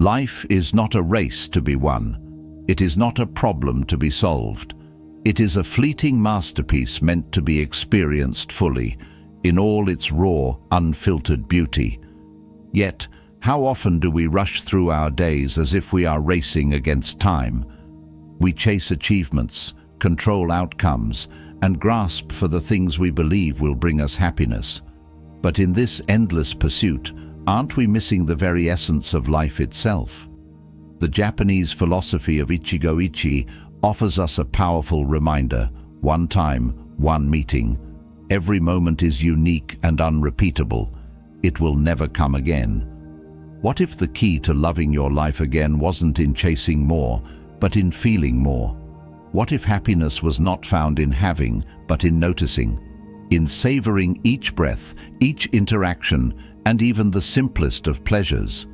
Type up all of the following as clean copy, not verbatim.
Life is not a race to be won. It is not a problem to be solved. It is a fleeting masterpiece meant to be experienced fully, in all its raw, unfiltered beauty. Yet, how often do we rush through our days as if we are racing against time? We chase achievements, control outcomes, and grasp for the things we believe will bring us happiness. But in this endless pursuit, aren't we missing the very essence of life itself? The Japanese philosophy of Ichigo Ichi offers us a powerful reminder: one time, one meeting. Every moment is unique and unrepeatable. It will never come again. What if the key to loving your life again wasn't in chasing more, but in feeling more? What if happiness was not found in having, but in noticing, in savoring each breath, each interaction, and even the simplest of pleasures?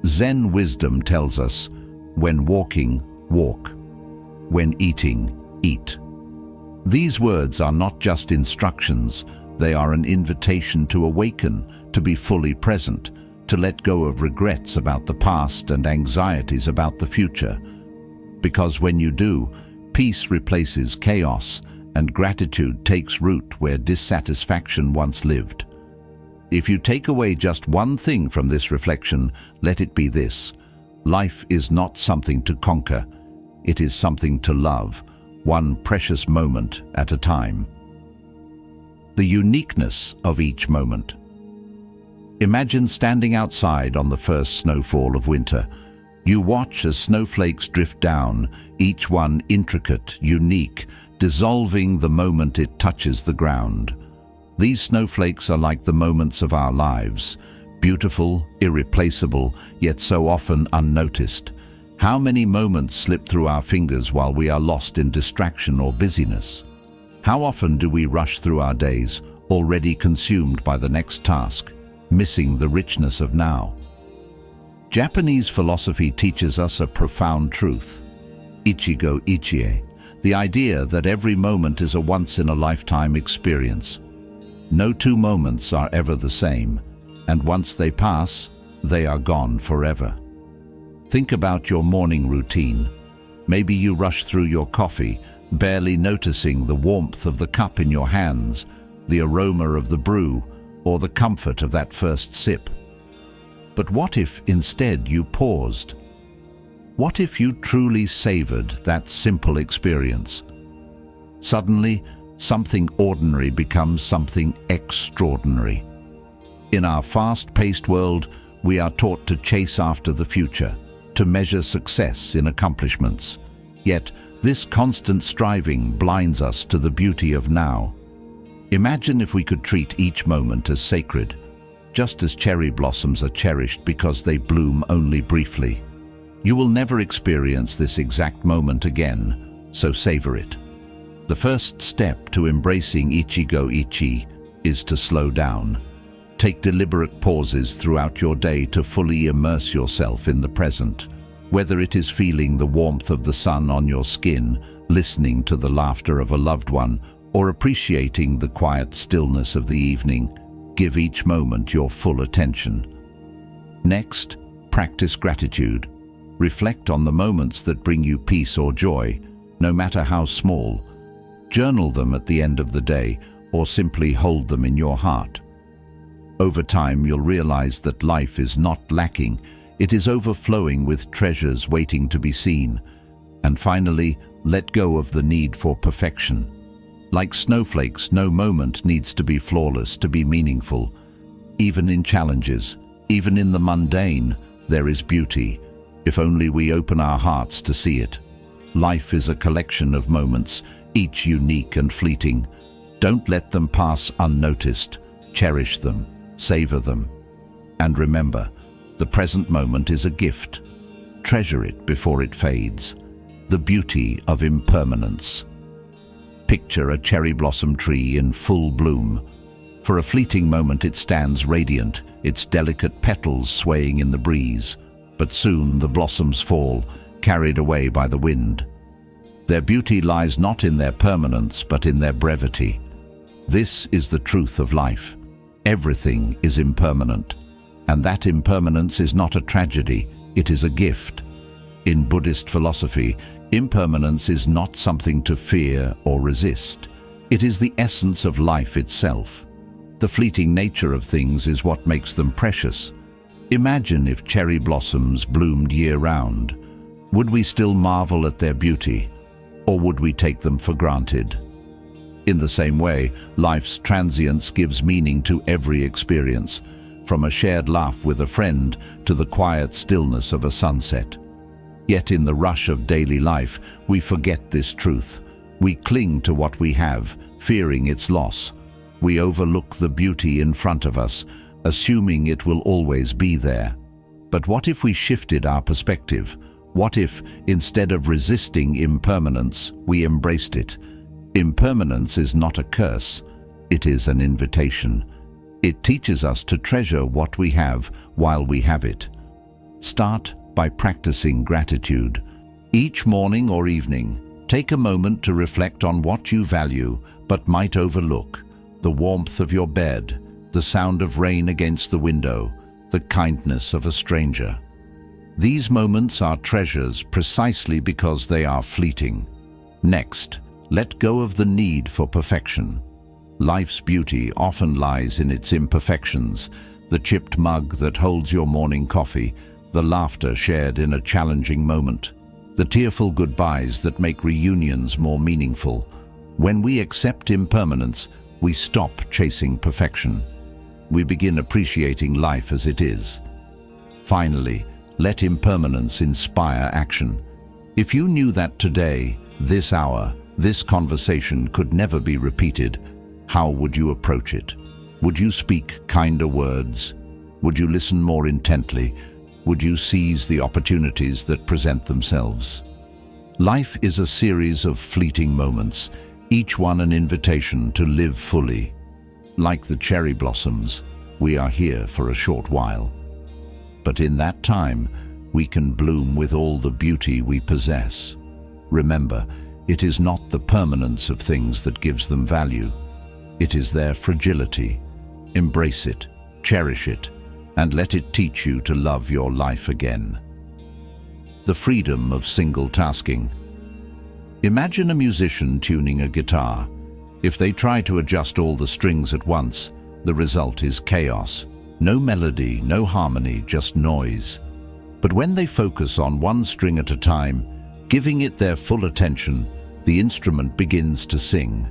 Zen wisdom tells us, when walking, walk. When eating, eat. These words are not just instructions, they are an invitation to awaken, to be fully present, to let go of regrets about the past and anxieties about the future. Because when you do, peace replaces chaos, and gratitude takes root where dissatisfaction once lived. If you take away just one thing from this reflection, let it be this: life is not something to conquer, it is something to love, one precious moment at a time. The uniqueness of each moment. Imagine standing outside on the first snowfall of winter. You watch as snowflakes drift down, each one intricate, unique, dissolving the moment it touches the ground. These snowflakes are like the moments of our lives, beautiful, irreplaceable, yet so often unnoticed. How many moments slip through our fingers while we are lost in distraction or busyness? How often do we rush through our days, already consumed by the next task, missing the richness of now? Japanese philosophy teaches us a profound truth: Ichigo Ichie, the idea that every moment is a once-in-a-lifetime experience. No two moments are ever the same, and once they pass, they are gone forever. Think about your morning routine. Maybe you rush through your coffee, barely noticing the warmth of the cup in your hands, the aroma of the brew, or the comfort of that first sip. But what if instead you paused? What if you truly savored that simple experience? Suddenly, something ordinary becomes something extraordinary. In our fast-paced world, we are taught to chase after the future, to measure success in accomplishments. Yet, this constant striving blinds us to the beauty of now. Imagine if we could treat each moment as sacred, just as cherry blossoms are cherished because they bloom only briefly. You will never experience this exact moment again, so savor it. The first step to embracing Ichigo Ichi is to slow down. Take deliberate pauses throughout your day to fully immerse yourself in the present. Whether it is feeling the warmth of the sun on your skin, listening to the laughter of a loved one, or appreciating the quiet stillness of the evening, give each moment your full attention. Next, practice gratitude. Reflect on the moments that bring you peace or joy, no matter how small. Journal them at the end of the day, or simply hold them in your heart. Over time, you'll realize that life is not lacking, it is overflowing with treasures waiting to be seen. And finally, let go of the need for perfection. Like snowflakes, no moment needs to be flawless to be meaningful. Even in challenges, even in the mundane, there is beauty, if only we open our hearts to see it. Life is a collection of moments, each unique and fleeting. Don't let them pass unnoticed. Cherish them, savor them. And remember, the present moment is a gift. Treasure it before it fades. The beauty of impermanence. Picture a cherry blossom tree in full bloom. For a fleeting moment it stands radiant, its delicate petals swaying in the breeze. But soon the blossoms fall, carried away by the wind. Their beauty lies not in their permanence, but in their brevity. This is the truth of life. Everything is impermanent. And that impermanence is not a tragedy, It is a gift. In Buddhist philosophy, impermanence is not something to fear or resist. It is the essence of life itself. The fleeting nature of things is what makes them precious. Imagine if cherry blossoms bloomed year-round. Would we still marvel at their beauty, or would we take them for granted? In the same way, life's transience gives meaning to every experience, from a shared laugh with a friend to the quiet stillness of a sunset. Yet in the rush of daily life, we forget this truth. We cling to what we have, fearing its loss. We overlook the beauty in front of us, assuming it will always be there. But what if we shifted our perspective? What if, instead of resisting impermanence, we embraced it? Impermanence is not a curse, it is an invitation. It teaches us to treasure what we have while we have it. Start by practicing gratitude. Each morning or evening, take a moment to reflect on what you value but might overlook. The warmth of your bed, the sound of rain against the window, the kindness of a stranger. These moments are treasures precisely because they are fleeting. Next, let go of the need for perfection. Life's beauty often lies in its imperfections, the chipped mug that holds your morning coffee, the laughter shared in a challenging moment, the tearful goodbyes that make reunions more meaningful. When we accept impermanence, we stop chasing perfection. We begin appreciating life as it is. Finally, let impermanence inspire action. If you knew that today, this hour, this conversation could never be repeated, how would you approach it? Would you speak kinder words? Would you listen more intently? Would you seize the opportunities that present themselves? Life is a series of fleeting moments, each one an invitation to live fully. Like the cherry blossoms, we are here for a short while. But in that time, we can bloom with all the beauty we possess. Remember, it is not the permanence of things that gives them value. It is their fragility. Embrace it, cherish it, and let it teach you to love your life again. The freedom of single tasking. Imagine a musician tuning a guitar. If they try to adjust all the strings at once, the result is chaos. No melody, no harmony, just noise. But when they focus on one string at a time, giving it their full attention, the instrument begins to sing.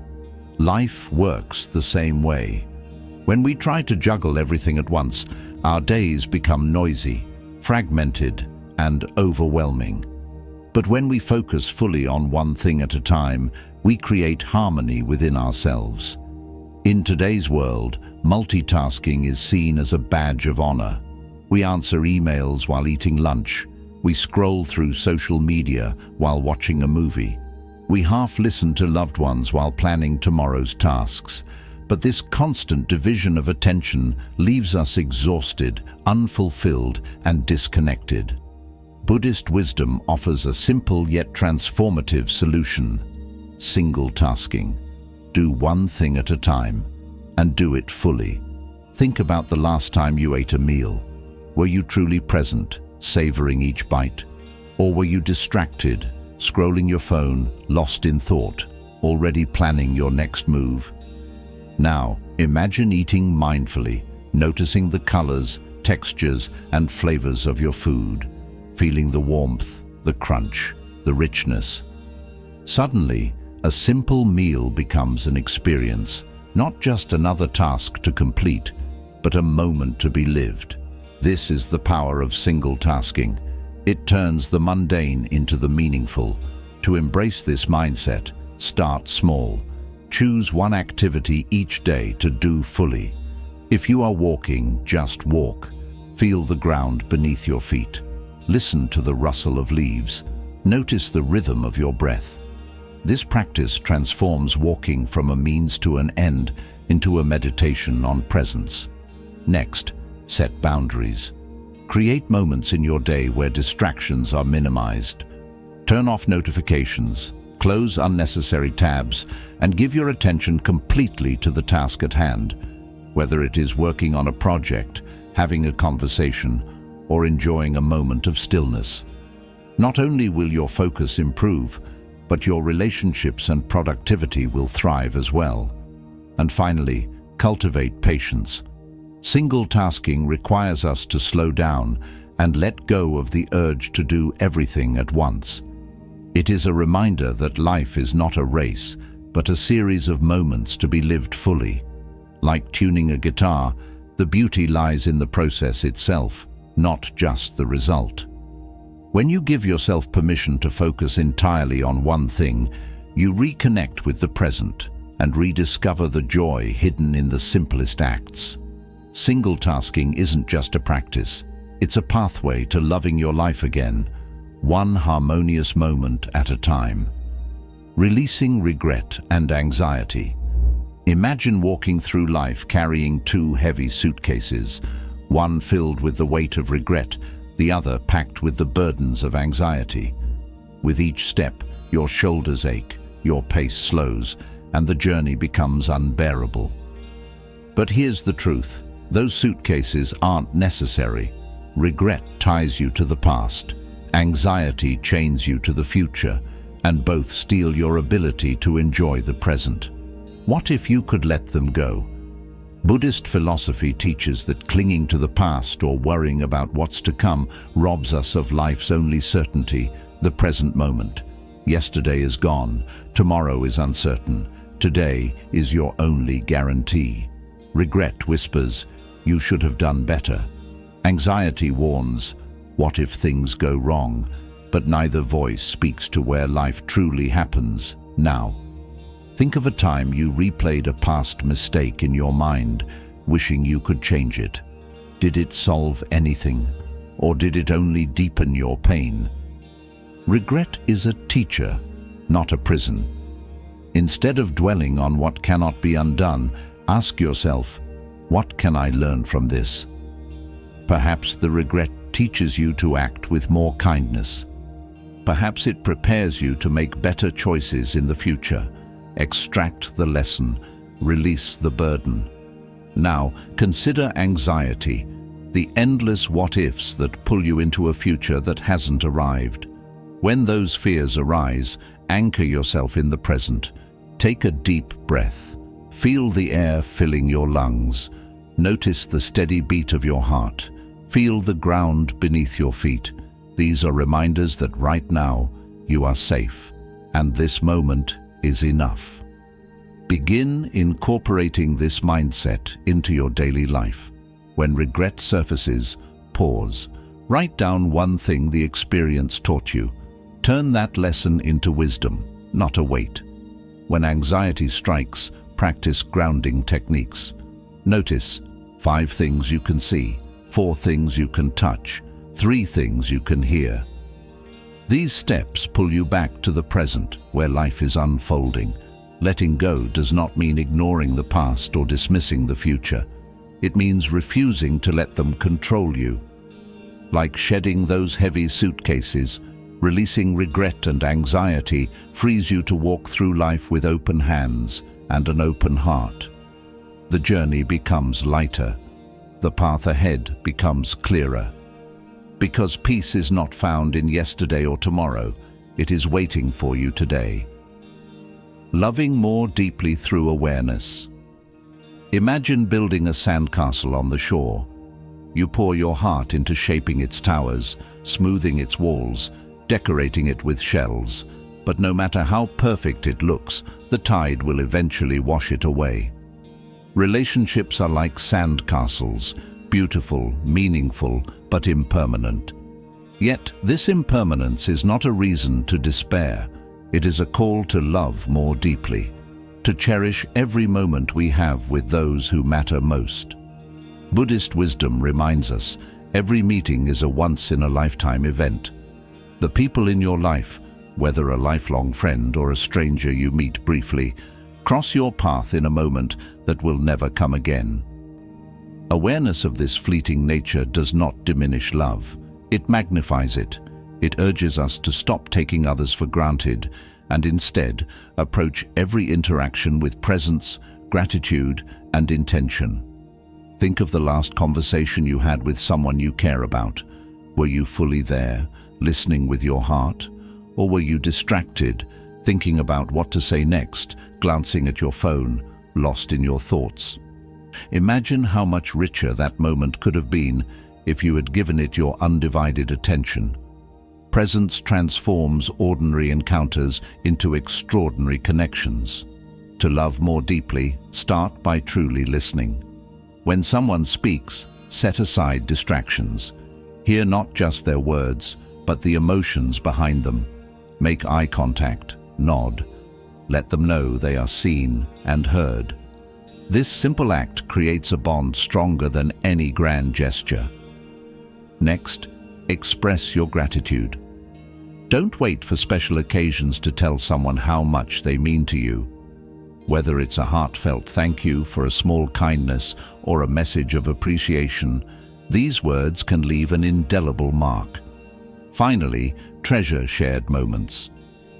Life works the same way. When we try to juggle everything at once, our days become noisy, fragmented, and overwhelming. But when we focus fully on one thing at a time, we create harmony within ourselves. In today's world, multitasking is seen as a badge of honor. We answer emails while eating lunch. We scroll through social media while watching a movie. We half listen to loved ones while planning tomorrow's tasks. But this constant division of attention leaves us exhausted, unfulfilled, and disconnected. Buddhist wisdom offers a simple yet transformative solution: single tasking. Do one thing at a time, and do it fully. Think about the last time you ate a meal. Were you truly present, savoring each bite? Or were you distracted, scrolling your phone, lost in thought, already planning your next move? Now, imagine eating mindfully, noticing the colors, textures, and flavors of your food, feeling the warmth, the crunch, the richness. Suddenly, a simple meal becomes an experience, not just another task to complete, but a moment to be lived. This is the power of single tasking. It turns the mundane into the meaningful. To embrace this mindset, start small. Choose one activity each day to do fully. If you are walking, just walk. Feel the ground beneath your feet. Listen to the rustle of leaves. Notice the rhythm of your breath. This practice transforms walking from a means to an end into a meditation on presence. Next, set boundaries. Create moments in your day where distractions are minimized. Turn off notifications, close unnecessary tabs, and give your attention completely to the task at hand. Whether it is working on a project, having a conversation, or enjoying a moment of stillness. Not only will your focus improve, but your relationships and productivity will thrive as well. And finally, cultivate patience. Single tasking requires us to slow down and let go of the urge to do everything at once. It is a reminder that life is not a race, but a series of moments to be lived fully. Like tuning a guitar, the beauty lies in the process itself, not just the result. When you give yourself permission to focus entirely on one thing, you reconnect with the present and rediscover the joy hidden in the simplest acts. Single tasking isn't just a practice, it's a pathway to loving your life again, one harmonious moment at a time. Releasing regret and anxiety. Imagine walking through life carrying two heavy suitcases, one filled with the weight of regret, the other packed with the burdens of anxiety. With each step, your shoulders ache, your pace slows, and the journey becomes unbearable. But here's the truth. Those suitcases aren't necessary. Regret ties you to the past. Anxiety chains you to the future, and both steal your ability to enjoy the present. What if you could let them go? Buddhist philosophy teaches that clinging to the past or worrying about what's to come robs us of life's only certainty, the present moment. Yesterday is gone, tomorrow is uncertain, today is your only guarantee. Regret whispers, you should have done better. Anxiety warns, what if things go wrong? But neither voice speaks to where life truly happens, now. Think of a time you replayed a past mistake in your mind, wishing you could change it. Did it solve anything, or did it only deepen your pain? Regret is a teacher, not a prison. Instead of dwelling on what cannot be undone, ask yourself, what can I learn from this? Perhaps the regret teaches you to act with more kindness. Perhaps it prepares you to make better choices in the future. Extract the lesson, release the burden. Now, consider anxiety, the endless what-ifs that pull you into a future that hasn't arrived. When those fears arise, anchor yourself in the present. Take a deep breath. Feel the air filling your lungs. Notice the steady beat of your heart. Feel the ground beneath your feet. These are reminders that right now you are safe, and this moment is enough. Begin incorporating this mindset into your daily life. When regret surfaces, pause. Write down one thing the experience taught you. Turn that lesson into wisdom, not a weight. When anxiety strikes, practice grounding techniques. Notice 5 things you can see, 4 things you can touch, 3 things you can hear. These steps pull you back to the present, where life is unfolding. Letting go does not mean ignoring the past or dismissing the future. It means refusing to let them control you. Like shedding those heavy suitcases, releasing regret and anxiety frees you to walk through life with open hands and an open heart. The journey becomes lighter. The path ahead becomes clearer. Because peace is not found in yesterday or tomorrow, it is waiting for you today. Loving more deeply through awareness. Imagine building a sandcastle on the shore. You pour your heart into shaping its towers, smoothing its walls, decorating it with shells. But no matter how perfect it looks, the tide will eventually wash it away. Relationships are like sandcastles, beautiful, meaningful, but impermanent. Yet this impermanence is not a reason to despair. It is a call to love more deeply, to cherish every moment we have with those who matter most. Buddhist wisdom reminds us, every meeting is a once-in-a-lifetime event. The people in your life, whether a lifelong friend or a stranger you meet briefly, cross your path in a moment that will never come again. Awareness of this fleeting nature does not diminish love. It magnifies it. It urges us to stop taking others for granted and instead approach every interaction with presence, gratitude, and intention. Think of the last conversation you had with someone you care about. Were you fully there, listening with your heart? Or were you distracted, thinking about what to say next, glancing at your phone, lost in your thoughts? Imagine how much richer that moment could have been if you had given it your undivided attention. Presence transforms ordinary encounters into extraordinary connections. To love more deeply, start by truly listening. When someone speaks, set aside distractions. Hear not just their words, but the emotions behind them. Make eye contact, nod. Let them know they are seen and heard. This simple act creates a bond stronger than any grand gesture. Next, express your gratitude. Don't wait for special occasions to tell someone how much they mean to you. Whether it's a heartfelt thank you for a small kindness or a message of appreciation, these words can leave an indelible mark. Finally, treasure shared moments.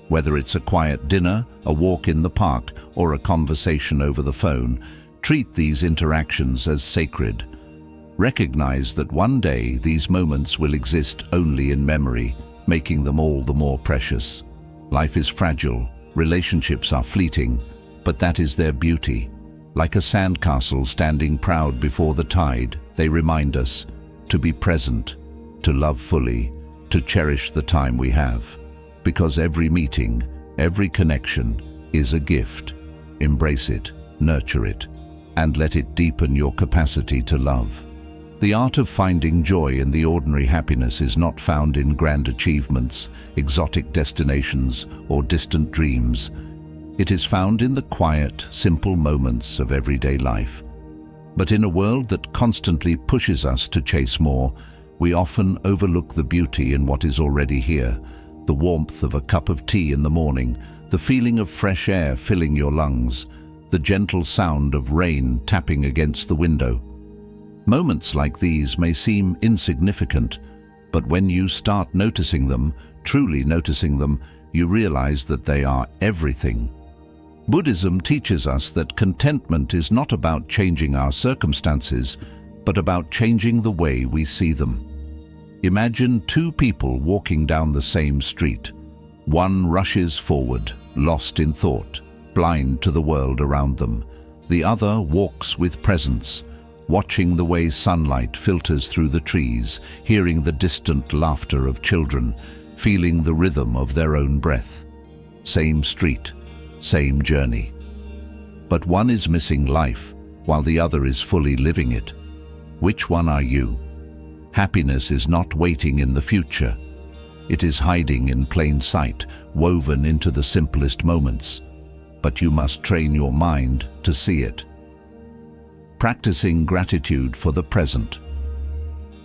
Whether it's a quiet dinner, a walk in the park, or a conversation over the phone, treat these interactions as sacred. Recognize that one day these moments will exist only in memory, making them all the more precious. Life is fragile, relationships are fleeting, but that is their beauty. Like a sandcastle standing proud before the tide, they remind us to be present, to love fully, to cherish the time we have. Because every meeting, every connection is a gift. Embrace it, nurture it, and let it deepen your capacity to love. The art of finding joy in the ordinary happiness is not found in grand achievements, exotic destinations, or distant dreams. It is found in the quiet, simple moments of everyday life. But in a world that constantly pushes us to chase more, we often overlook the beauty in what is already here. The warmth of a cup of tea in the morning, the feeling of fresh air filling your lungs, the gentle sound of rain tapping against the window. Moments like these may seem insignificant, but when you start noticing them, truly noticing them, you realize that they are everything. Buddhism teaches us that contentment is not about changing our circumstances, but about changing the way we see them. Imagine two people walking down the same street. One rushes forward, lost in thought, blind to the world around them. The other walks with presence, watching the way sunlight filters through the trees, hearing the distant laughter of children, feeling the rhythm of their own breath. Same street, same journey. But one is missing life, while the other is fully living it. Which one are you? Happiness is not waiting in the future. It is hiding in plain sight, woven into the simplest moments. But you must train your mind to see it. Practicing gratitude for the present.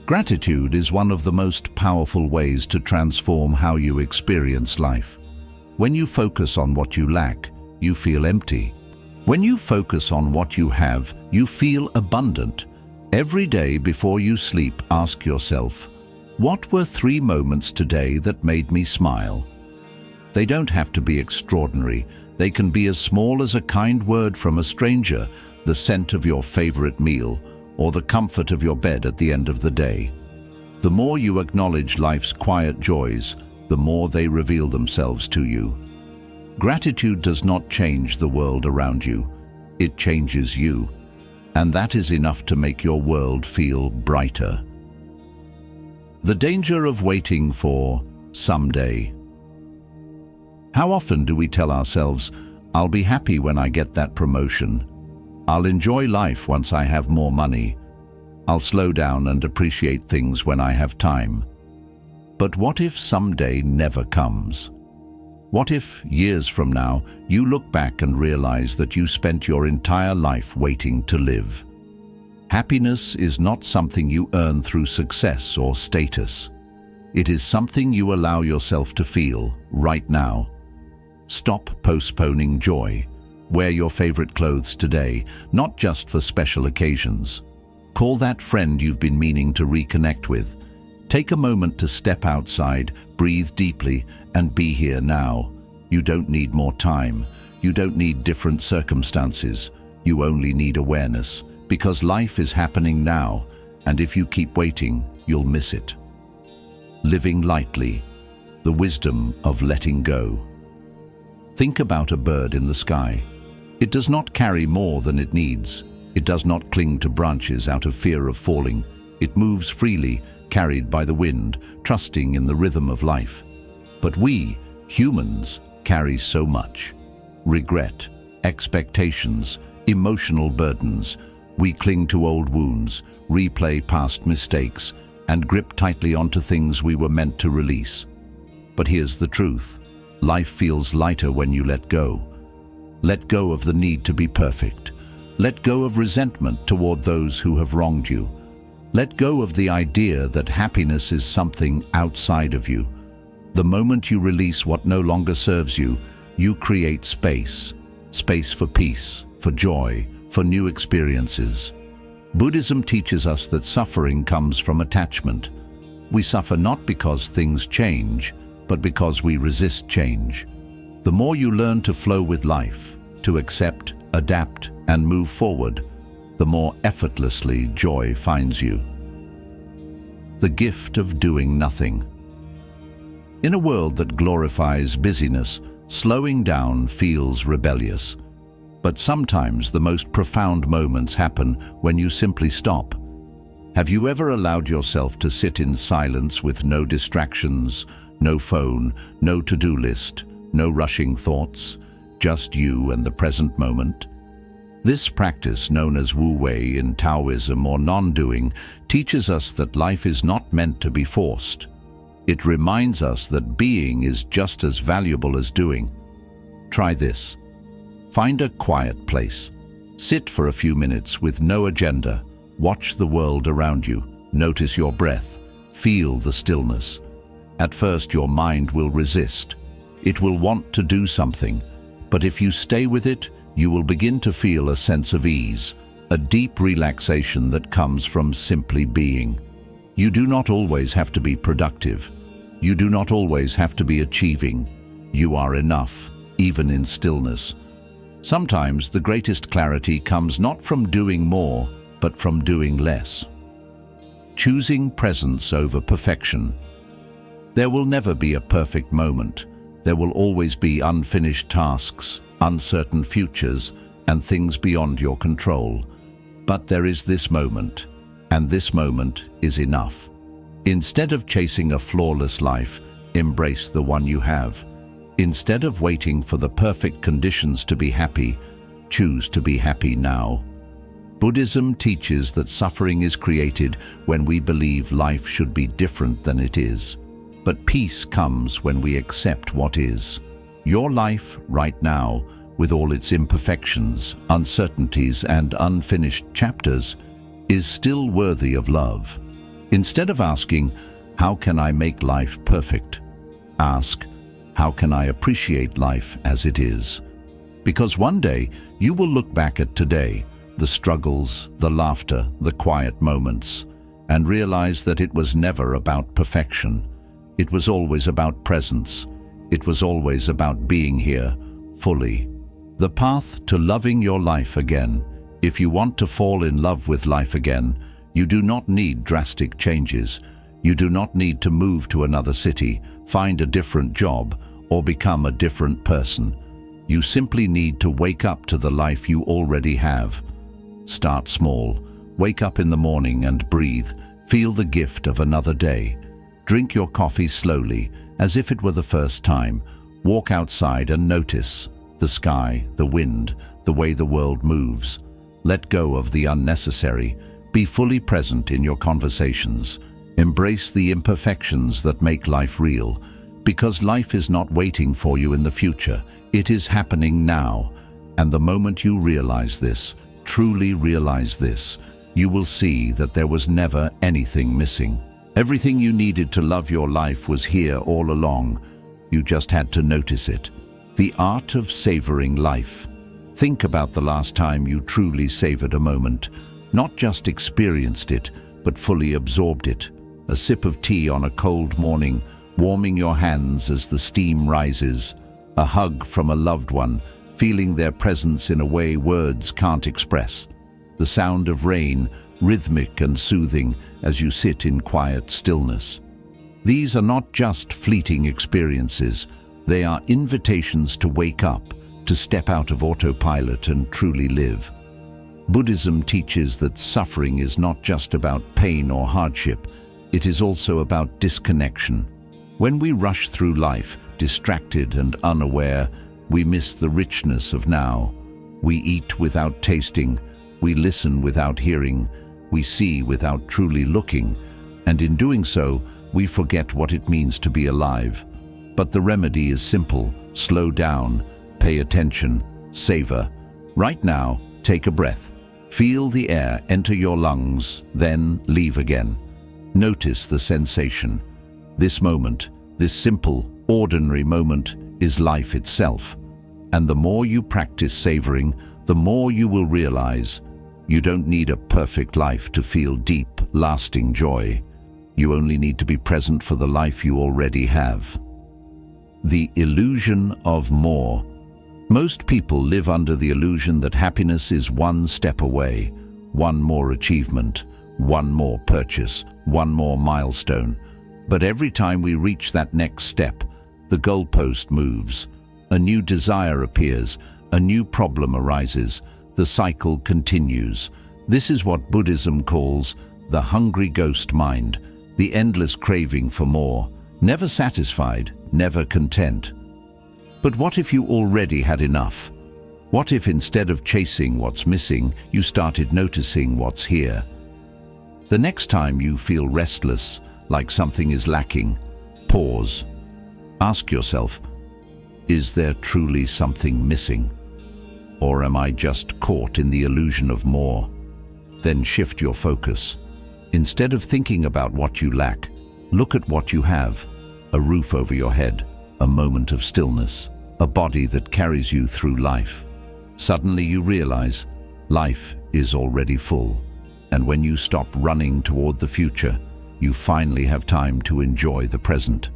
Gratitude is one of the most powerful ways to transform how you experience life. When you focus on what you lack, you feel empty. When you focus on what you have, you feel abundant. Every day before you sleep, ask yourself, what were 3 moments today that made me smile? They don't have to be extraordinary. They can be as small as a kind word from a stranger, the scent of your favorite meal, or the comfort of your bed at the end of the day. The more you acknowledge life's quiet joys, the more they reveal themselves to you. Gratitude does not change the world around you. It changes you. And that is enough to make your world feel brighter. The danger of waiting for someday. How often do we tell ourselves, I'll be happy when I get that promotion. I'll enjoy life once I have more money. I'll slow down and appreciate things when I have time. But what if someday never comes? What if, years from now, you look back and realize that you spent your entire life waiting to live? Happiness is not something you earn through success or status. It is something you allow yourself to feel right now. Stop postponing joy. Wear your favorite clothes today, not just for special occasions. Call that friend you've been meaning to reconnect with. Take a moment to step outside, breathe deeply, and be here now. You don't need more time. You don't need different circumstances. You only need awareness, because life is happening now, and if you keep waiting, you'll miss it. living lightly, the wisdom of letting go. Think about a bird in the sky. It does not carry more than it needs. It does not cling to branches out of fear of falling. It moves freely, carried by the wind, trusting in the rhythm of life. But we, humans, carry so much. Regret, expectations, emotional burdens. We cling to old wounds, replay past mistakes, and grip tightly onto things we were meant to release. But here's the truth. Life feels lighter when you let go. Let go of the need to be perfect. Let go of resentment toward those who have wronged you. Let go of the idea that happiness is something outside of you. The moment you release what no longer serves you, you create space. Space for peace, for joy, for new experiences. Buddhism teaches us that suffering comes from attachment. We suffer not because things change, but because we resist change. The more you learn to flow with life, to accept, adapt, and move forward, the more effortlessly joy finds you. The gift of doing nothing. In a world that glorifies busyness, slowing down feels rebellious. But sometimes the most profound moments happen when you simply stop. Have you ever allowed yourself to sit in silence with no distractions, no phone, no to-do list, no rushing thoughts, just you and the present moment? This practice, known as Wu Wei in Taoism or non-doing, teaches us that life is not meant to be forced. It reminds us that being is just as valuable as doing. Try this. Find a quiet place. Sit for a few minutes with no agenda. Watch the world around you. Notice your breath. Feel the stillness. At first, your mind will resist. It will want to do something. But if you stay with it, you will begin to feel a sense of ease, a deep relaxation that comes from simply being. You do not always have to be productive. You do not always have to be achieving. You are enough, even in stillness. Sometimes the greatest clarity comes not from doing more, but from doing less. Choosing presence over perfection. There will never be a perfect moment. There will always be unfinished tasks, uncertain futures, and things beyond your control. But there is this moment, and this moment is enough. Instead of chasing a flawless life, embrace the one you have. Instead of waiting for the perfect conditions to be happy, choose to be happy now. Buddhism teaches that suffering is created when we believe life should be different than it is. But peace comes when we accept what is. Your life right now, with all its imperfections, uncertainties, and unfinished chapters, is still worthy of love. Instead of asking, "How can I make life perfect?" ask, "How can I appreciate life as it is?" Because one day you will look back at today, the struggles, the laughter, the quiet moments, and realize that it was never about perfection. It was always about presence. It was always about being here, fully. The path to loving your life again. If you want to fall in love with life again, you do not need drastic changes. You do not need to move to another city, find a different job, or become a different person. You simply need to wake up to the life you already have. Start small. Wake up in the morning and breathe. Feel the gift of another day. Drink your coffee slowly, as if it were the first time. Walk outside and notice the sky, the wind, the way the world moves. Let go of the unnecessary. Be fully present in your conversations. Embrace the imperfections that make life real, because life is not waiting for you in the future. It is happening now. And the moment you realize this, truly realize this, you will see that there was never anything missing. Everything you needed to love your life was here all along. You just had to notice it. The art of savoring life. Think about the last time you truly savored a moment. Not just experienced it, but fully absorbed it. A sip of tea on a cold morning, warming your hands as the steam rises. A hug from a loved one, feeling their presence in a way words can't express. The sound of rain, rhythmic and soothing, as you sit in quiet stillness. These are not just fleeting experiences, they are invitations to wake up, to step out of autopilot and truly live. Buddhism teaches that suffering is not just about pain or hardship, it is also about disconnection. When we rush through life, distracted and unaware, we miss the richness of now. We eat without tasting, we listen without hearing, we see without truly looking, and in doing so, we forget what it means to be alive. But the remedy is simple: slow down, pay attention, savor. Right now, take a breath. Feel the air enter your lungs, then leave again. Notice the sensation. This moment, this simple, ordinary moment, is life itself. And the more you practice savoring, the more you will realize you don't need a perfect life to feel deep, lasting joy. You only need to be present for the life you already have. The illusion of more. Most people live under the illusion that happiness is one step away, one more achievement, one more purchase, one more milestone. But every time we reach that next step, the goalpost moves. A new desire appears, a new problem arises, the cycle continues. This is what Buddhism calls the hungry ghost mind, the endless craving for more, never satisfied, never content. But what if you already had enough? What if instead of chasing what's missing, you started noticing what's here? The next time you feel restless, like something is lacking, pause. Ask yourself, is there truly something missing? Or am I just caught in the illusion of more? Then shift your focus. Instead of thinking about what you lack, look at what you have: a roof over your head, a moment of stillness, a body that carries you through life. Suddenly you realize life is already full, and when you stop running toward the future, you finally have time to enjoy the present.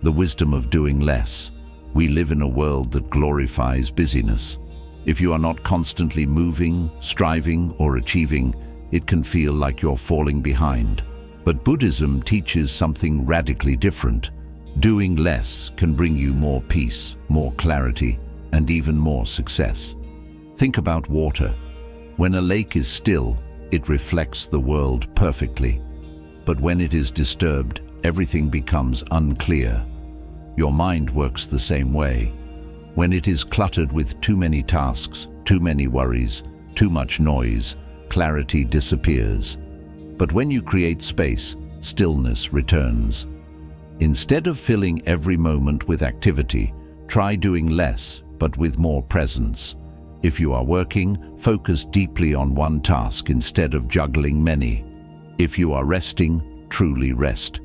The wisdom of doing less. We live in a world that glorifies busyness. If you are not constantly moving, striving, or achieving, it can feel like you're falling behind. But Buddhism teaches something radically different. Doing less can bring you more peace, more clarity, and even more success. Think about water. When a lake is still, it reflects the world perfectly. But when it is disturbed, everything becomes unclear. Your mind works the same way. When it is cluttered with too many tasks, too many worries, too much noise, clarity disappears. But when you create space, stillness returns. Instead of filling every moment with activity, try doing less, but with more presence. If you are working, focus deeply on one task instead of juggling many. If you are resting, truly rest,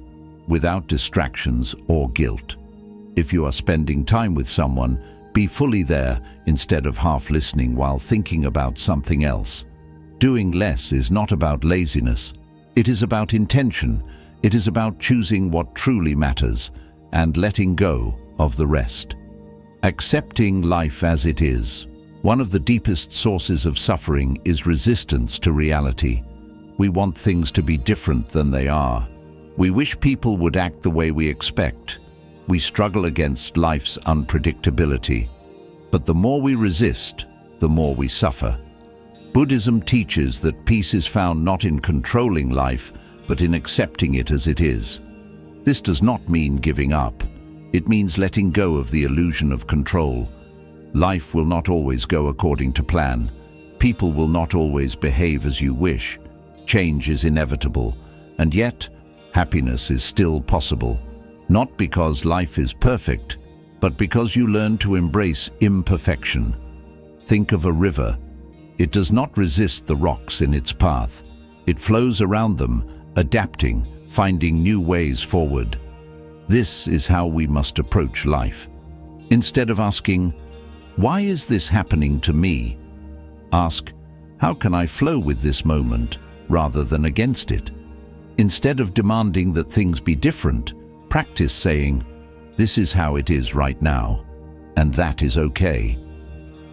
without distractions or guilt. If you are spending time with someone, be fully there instead of half listening while thinking about something else. Doing less is not about laziness. It is about intention. It is about choosing what truly matters and letting go of the rest. Accepting life as it is. One of the deepest sources of suffering is resistance to reality. We want things to be different than they are. We wish people would act the way we expect. We struggle against life's unpredictability. But the more we resist, the more we suffer. Buddhism teaches that peace is found not in controlling life, but in accepting it as it is. This does not mean giving up. It means letting go of the illusion of control. Life will not always go according to plan. People will not always behave as you wish. Change is inevitable, and yet happiness is still possible. Not because life is perfect, but because you learn to embrace imperfection. Think of a river. It does not resist the rocks in its path. It flows around them, adapting, finding new ways forward. This is how we must approach life. Instead of asking, "Why is this happening to me?" ask, "How can I flow with this moment?" rather than against it. Instead of demanding that things be different, practice saying, "This is how it is right now, and that is okay."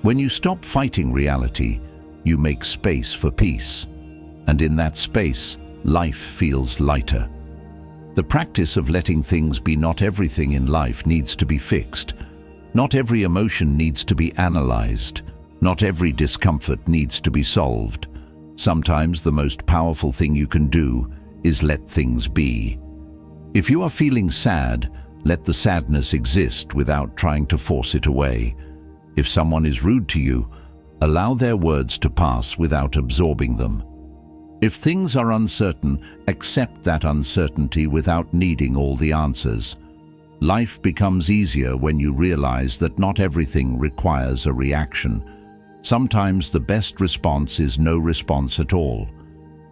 When you stop fighting reality, you make space for peace. And in that space, life feels lighter. The practice of letting things be. Not everything in life needs to be fixed. Not every emotion needs to be analyzed. Not every discomfort needs to be solved. Sometimes the most powerful thing you can do is let things be. If you are feeling sad, let the sadness exist without trying to force it away. If someone is rude to you, allow their words to pass without absorbing them. If things are uncertain, accept that uncertainty without needing all the answers. Life becomes easier when you realize that not everything requires a reaction. Sometimes the best response is no response at all.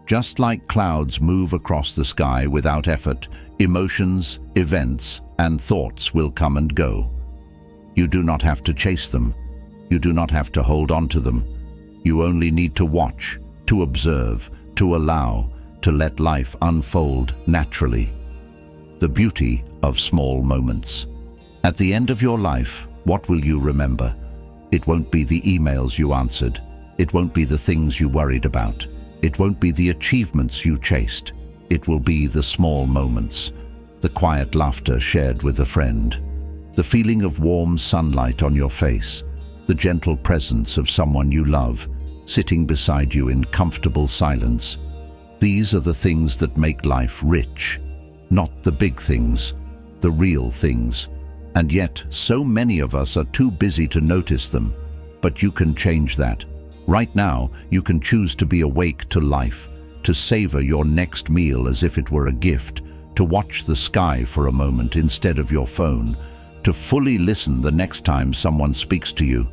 Just like clouds move across the sky without effort, emotions, events, and thoughts will come and go. You do not have to chase them. You do not have to hold on to them. You only need to watch, to observe, to allow, to let life unfold naturally. The beauty of small moments. At the end of your life, what will you remember? It won't be the emails you answered. It won't be the things you worried about. It won't be the achievements you chased. It will be the small moments. The quiet laughter shared with a friend. The feeling of warm sunlight on your face. The gentle presence of someone you love, sitting beside you in comfortable silence. These are the things that make life rich. Not the big things, the real things. And yet, so many of us are too busy to notice them. But you can change that. Right now, you can choose to be awake to life, to savor your next meal as if it were a gift, to watch the sky for a moment instead of your phone, to fully listen the next time someone speaks to you.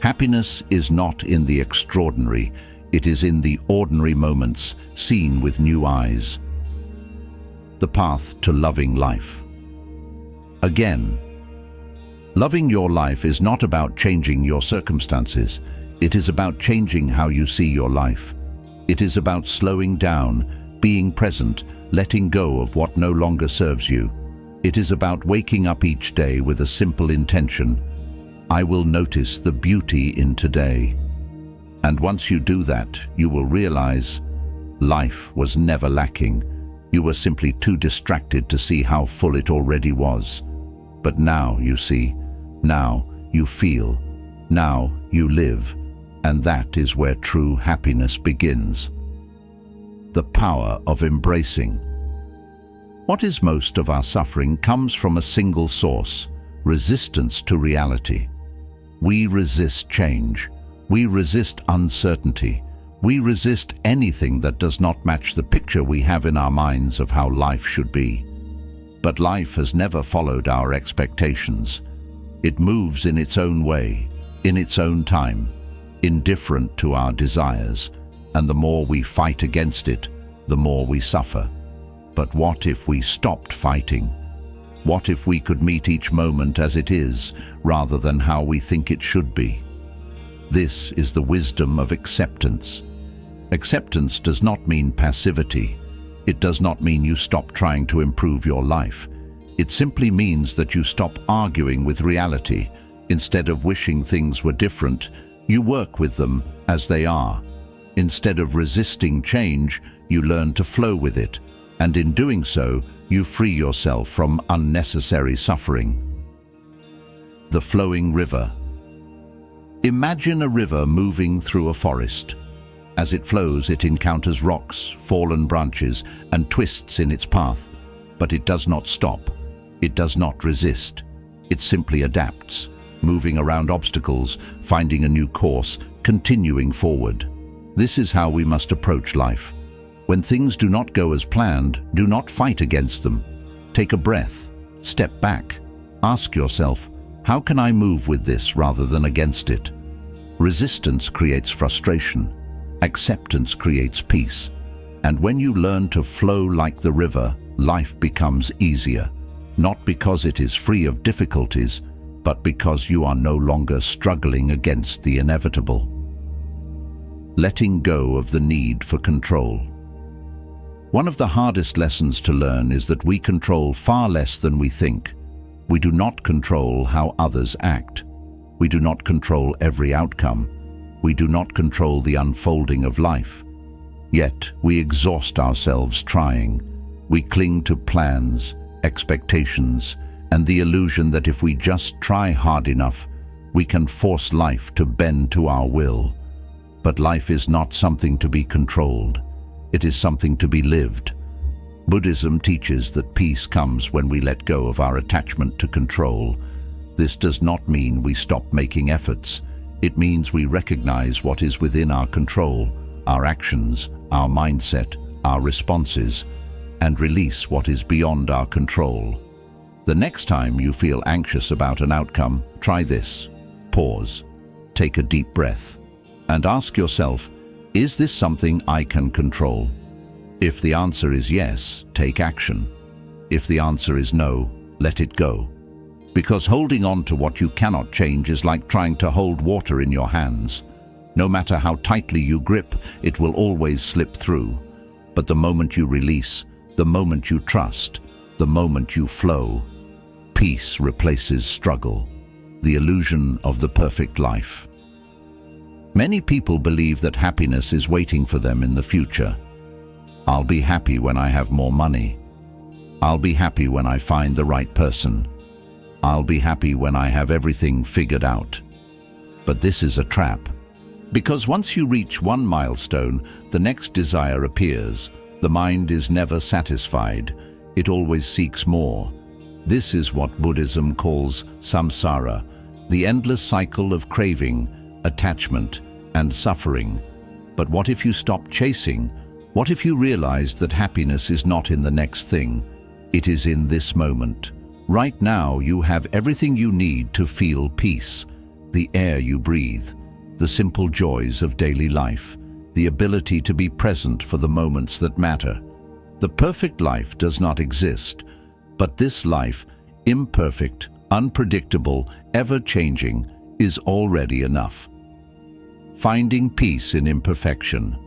Happiness is not in the extraordinary, it is in the ordinary moments, seen with new eyes. The path to loving life. Again, loving your life is not about changing your circumstances. It is about changing how you see your life. It is about slowing down, being present, letting go of what no longer serves you. It is about waking up each day with a simple intention. I will notice the beauty in today. And once you do that, you will realize life was never lacking. You were simply too distracted to see how full it already was. But now you see, now you feel, now you live, and that is where true happiness begins. The power of embracing. What is most of our suffering comes from a single source: resistance to reality. We resist change. We resist uncertainty. We resist anything that does not match the picture we have in our minds of how life should be. But life has never followed our expectations. It moves in its own way, in its own time, indifferent to our desires, and the more we fight against it, the more we suffer. But what if we stopped fighting? What if we could meet each moment as it is, rather than how we think it should be? This is the wisdom of acceptance. Acceptance does not mean passivity. It does not mean you stop trying to improve your life. It simply means that you stop arguing with reality. Instead of wishing things were different, you work with them as they are. Instead of resisting change, you learn to flow with it, and in doing so, you free yourself from unnecessary suffering. The flowing river. Imagine a river moving through a forest. As it flows, it encounters rocks, fallen branches, and twists in its path. But it does not stop. It does not resist. It simply adapts, moving around obstacles, finding a new course, continuing forward. This is how we must approach life. When things do not go as planned, do not fight against them. Take a breath, step back, ask yourself, how can I move with this rather than against it? Resistance creates frustration. Acceptance creates peace. And when you learn to flow like the river, life becomes easier. Not because it is free of difficulties, but because you are no longer struggling against the inevitable. Letting go of the need for control. One of the hardest lessons to learn is that we control far less than we think. We do not control how others act. We do not control every outcome. We do not control the unfolding of life. Yet we exhaust ourselves trying. We cling to plans, expectations, and the illusion that if we just try hard enough, we can force life to bend to our will. But life is not something to be controlled. It is something to be lived. Buddhism teaches that peace comes when we let go of our attachment to control. This does not mean we stop making efforts. It means we recognize what is within our control, our actions, our mindset, our responses, and release what is beyond our control. The next time you feel anxious about an outcome, try this. Pause, take a deep breath, and ask yourself, is this something I can control? If the answer is yes, take action. If the answer is no, let it go. Because holding on to what you cannot change is like trying to hold water in your hands. No matter how tightly you grip, it will always slip through. But the moment you release, the moment you trust, the moment you flow, peace replaces struggle, the illusion of the perfect life. Many people believe that happiness is waiting for them in the future. I'll be happy when I have more money. I'll be happy when I find the right person. I'll be happy when I have everything figured out. But this is a trap. Because once you reach one milestone, the next desire appears. The mind is never satisfied. It always seeks more. This is what Buddhism calls samsara, the endless cycle of craving, attachment, and suffering. But what if you stop chasing? What if you realized that happiness is not in the next thing? It is in this moment. Right now, you have everything you need to feel peace. The air you breathe, the simple joys of daily life, the ability to be present for the moments that matter. The perfect life does not exist, but this life, imperfect, unpredictable, ever-changing, is already enough. Finding peace in imperfection.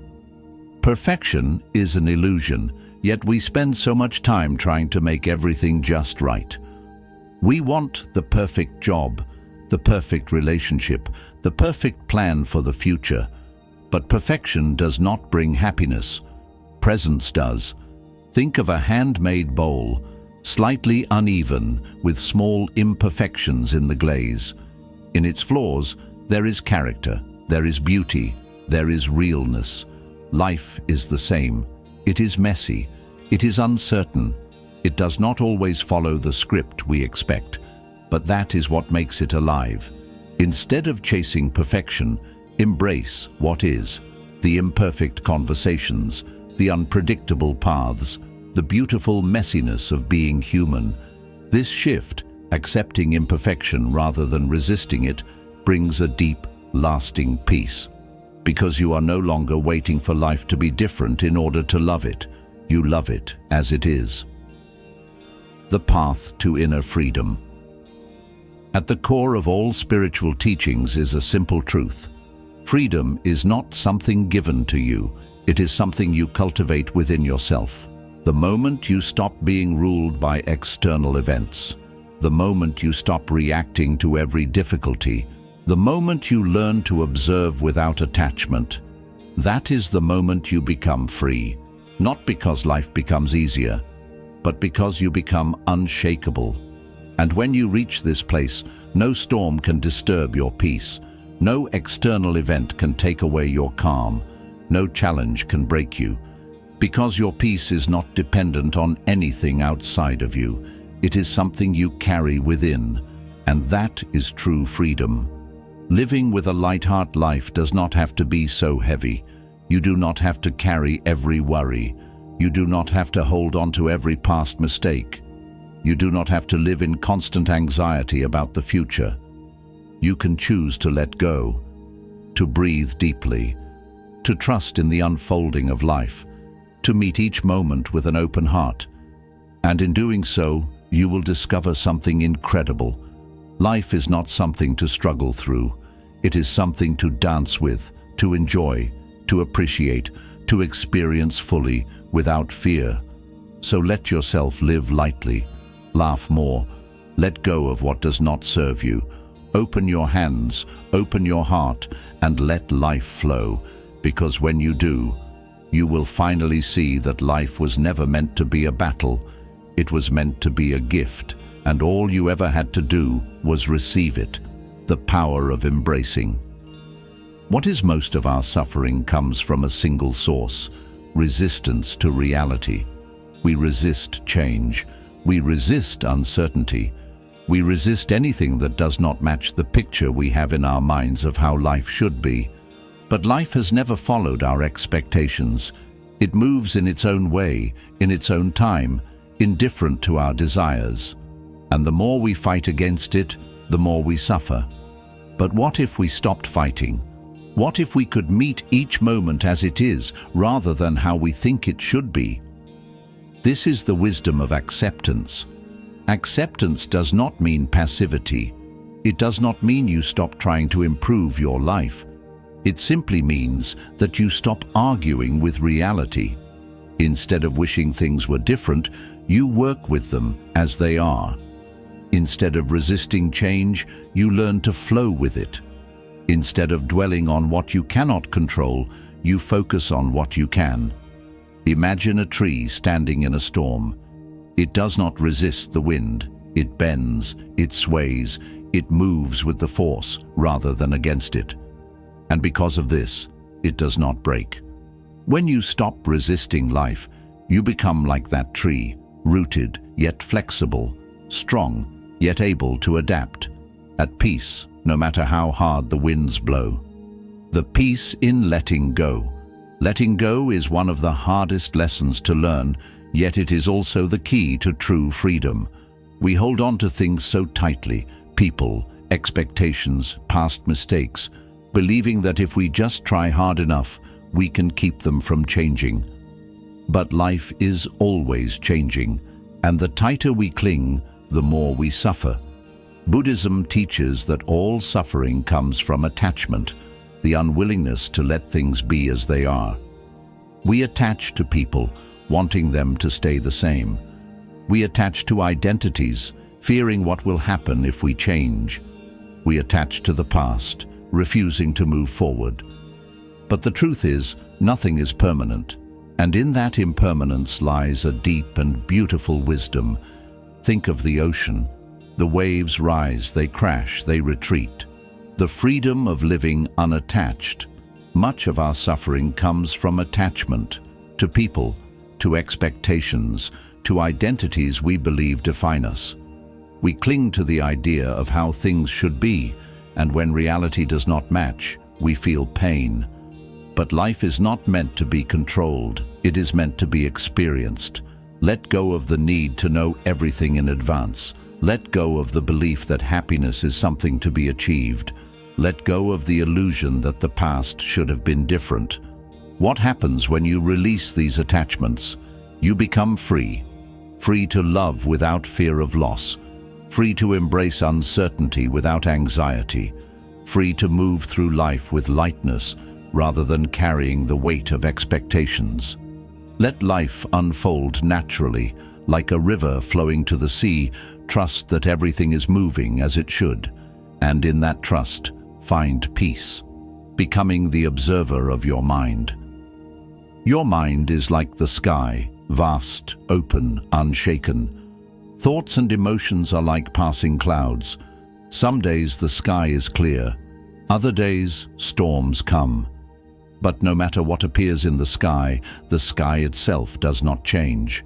Perfection is an illusion, yet we spend so much time trying to make everything just right. We want the perfect job, the perfect relationship, the perfect plan for the future. But perfection does not bring happiness. Presence does. Think of a handmade bowl, slightly uneven, with small imperfections in the glaze. In its flaws, there is character, there is beauty, there is realness. Life is the same. It is messy. It is uncertain. It does not always follow the script we expect, but that is what makes it alive. Instead of chasing perfection, embrace what is, the imperfect conversations, the unpredictable paths, the beautiful messiness of being human. This shift, accepting imperfection rather than resisting it, brings a deep, lasting peace. Because you are no longer waiting for life to be different in order to love it. You love it as it is. The path to inner freedom. At the core of all spiritual teachings is a simple truth. Freedom is not something given to you. It is something you cultivate within yourself. The moment you stop being ruled by external events, the moment you stop reacting to every difficulty, the moment you learn to observe without attachment, that is the moment you become free. Not because life becomes easier, but because you become unshakable. And when you reach this place, no storm can disturb your peace. No external event can take away your calm. No challenge can break you. Because your peace is not dependent on anything outside of you. It is something you carry within. And that is true freedom. Living with a light heart life does not have to be so heavy. You do not have to carry every worry. You do not have to hold on to every past mistake. You do not have to live in constant anxiety about the future. You can choose to let go, to breathe deeply, to trust in the unfolding of life, to meet each moment with an open heart. And in doing so, you will discover something incredible. Life is not something to struggle through. It is something to dance with, to enjoy, to appreciate, to experience fully, without fear. So let yourself live lightly, laugh more, let go of what does not serve you. Open your hands, open your heart, and let life flow, because when you do, you will finally see that life was never meant to be a battle. It was meant to be a gift, and all you ever had to do was receive it. The power of embracing. What is most of our suffering comes from a single source: resistance to reality. We resist change. We resist uncertainty. We resist anything that does not match the picture we have in our minds of how life should be. But life has never followed our expectations. It moves in its own way, in its own time, indifferent to our desires. And the more we fight against it, the more we suffer. But what if we stopped fighting? What if we could meet each moment as it is, rather than how we think it should be? This is the wisdom of acceptance. Acceptance does not mean passivity. It does not mean you stop trying to improve your life. It simply means that you stop arguing with reality. Instead of wishing things were different, you work with them as they are. Instead of resisting change, you learn to flow with it. Instead of dwelling on what you cannot control, you focus on what you can. Imagine a tree standing in a storm. It does not resist the wind. It bends, it sways, it moves with the force rather than against it. And because of this, it does not break. When you stop resisting life, you become like that tree, rooted yet flexible, strong yet able to adapt, at peace no matter how hard the winds blow. The peace in letting go. Letting go is one of the hardest lessons to learn, yet it is also the key to true freedom. We hold on to things so tightly, people, expectations, past mistakes, believing that if we just try hard enough, we can keep them from changing. But life is always changing, and the tighter we cling, the more we suffer. Buddhism teaches that all suffering comes from attachment, the unwillingness to let things be as they are. We attach to people, wanting them to stay the same. We attach to identities, fearing what will happen if we change. We attach to the past, refusing to move forward. But the truth is, nothing is permanent, and in that impermanence lies a deep and beautiful wisdom. Think of the ocean. The waves rise, they crash, they retreat. The freedom of living unattached. Much of our suffering comes from attachment to people, to expectations, to identities we believe define us. We cling to the idea of how things should be, and when reality does not match, we feel pain. But life is not meant to be controlled, it is meant to be experienced. Let go of the need to know everything in advance. Let go of the belief that happiness is something to be achieved. Let go of the illusion that the past should have been different. What happens when you release these attachments? You become free. Free to love without fear of loss. Free to embrace uncertainty without anxiety. Free to move through life with lightness rather than carrying the weight of expectations. Let life unfold naturally, like a river flowing to the sea. Trust that everything is moving as it should, and in that trust, find peace, becoming the observer of your mind. Your mind is like the sky, vast, open, unshaken. Thoughts and emotions are like passing clouds. Some days the sky is clear, other days storms come. But no matter what appears in the sky itself does not change.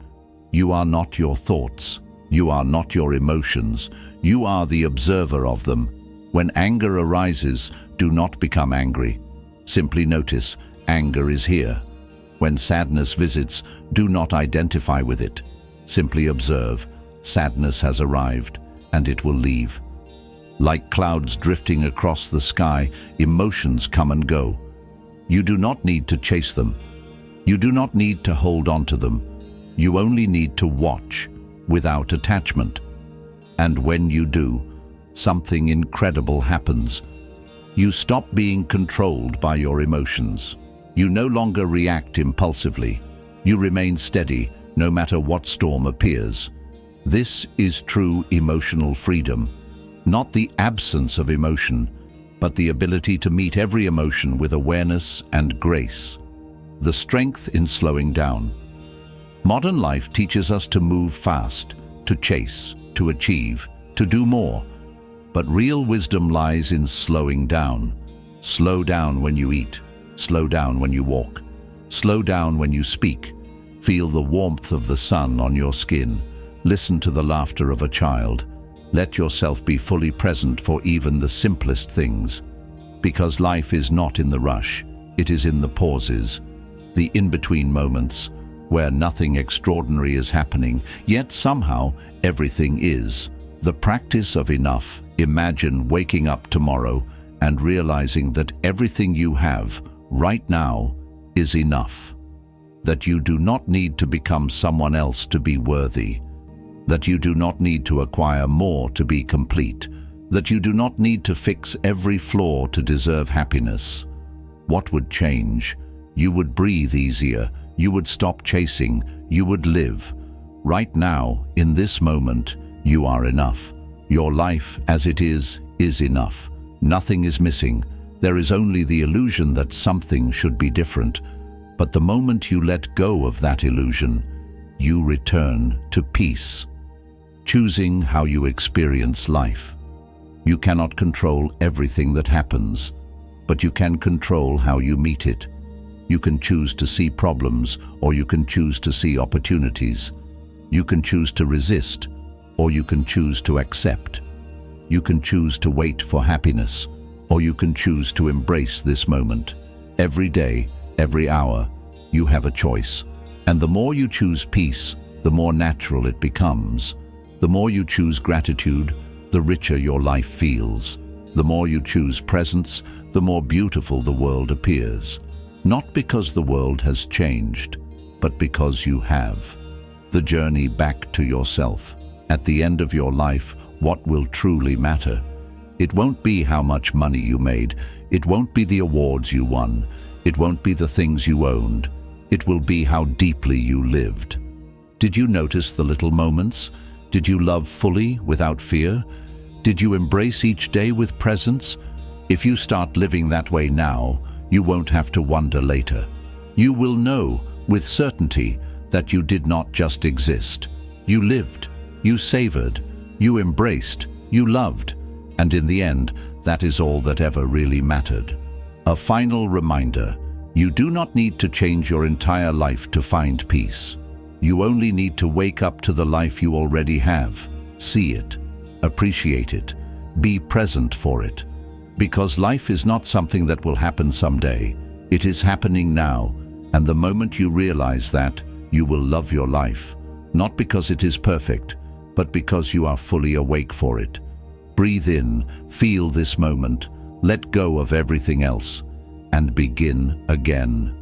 You are not your thoughts. You are not your emotions. You are the observer of them. When anger arises, do not become angry. Simply notice, anger is here. When sadness visits, do not identify with it. Simply observe, sadness has arrived, and it will leave. Like clouds drifting across the sky, emotions come and go. You do not need to chase them. You do not need to hold on to them. You only need to watch, without attachment. And when you do, something incredible happens. You stop being controlled by your emotions. You no longer react impulsively. You remain steady, no matter what storm appears. This is true emotional freedom. Not the absence of emotion, but the ability to meet every emotion with awareness and grace. the strength in slowing down. Modern life teaches us to move fast, to chase, to achieve, to do more. But real wisdom lies in slowing down. Slow down when you eat. Slow down when you walk. Slow down when you speak. Feel the warmth of the sun on your skin. Listen to the laughter of a child. Let yourself be fully present for even the simplest things. Because life is not in the rush. It is in the pauses, the in-between moments, where nothing extraordinary is happening, yet somehow everything is. The practice of enough. Imagine waking up tomorrow and realizing that everything you have right now is enough. That you do not need to become someone else to be worthy. That you do not need to acquire more to be complete. That you do not need to fix every flaw to deserve happiness. What would change? You would breathe easier. You would stop chasing. You would live. Right now, in this moment, you are enough. Your life as it is enough. Nothing is missing. There is only the illusion that something should be different. But the moment you let go of that illusion, you return to peace. Choosing how you experience life. You cannot control everything that happens, but you can control how you meet it. You can choose to see problems, or you can choose to see opportunities. You can choose to resist, or you can choose to accept. You can choose to wait for happiness, or you can choose to embrace this moment. Every day, every hour, you have a choice. And the more you choose peace, the more natural it becomes. The more you choose gratitude, the richer your life feels. The more you choose presence, the more beautiful the world appears. Not because the world has changed, but because you have. The journey back to yourself. At the end of your life, what will truly matter? It won't be how much money you made. It won't be the awards you won. It won't be the things you owned. It will be how deeply you lived. Did you notice the little moments? Did you love fully, without fear? Did you embrace each day with presence? If you start living that way now, you won't have to wonder later. You will know, with certainty, that you did not just exist. You lived, you savored, you embraced, you loved, and in the end, that is all that ever really mattered. A final reminder, you do not need to change your entire life to find peace. You only need to wake up to the life you already have, see it, appreciate it, be present for it. Because life is not something that will happen someday. It is happening now, and the moment you realize that, you will love your life, not because it is perfect, but because you are fully awake for it. Breathe in, feel this moment, let go of everything else, and begin again.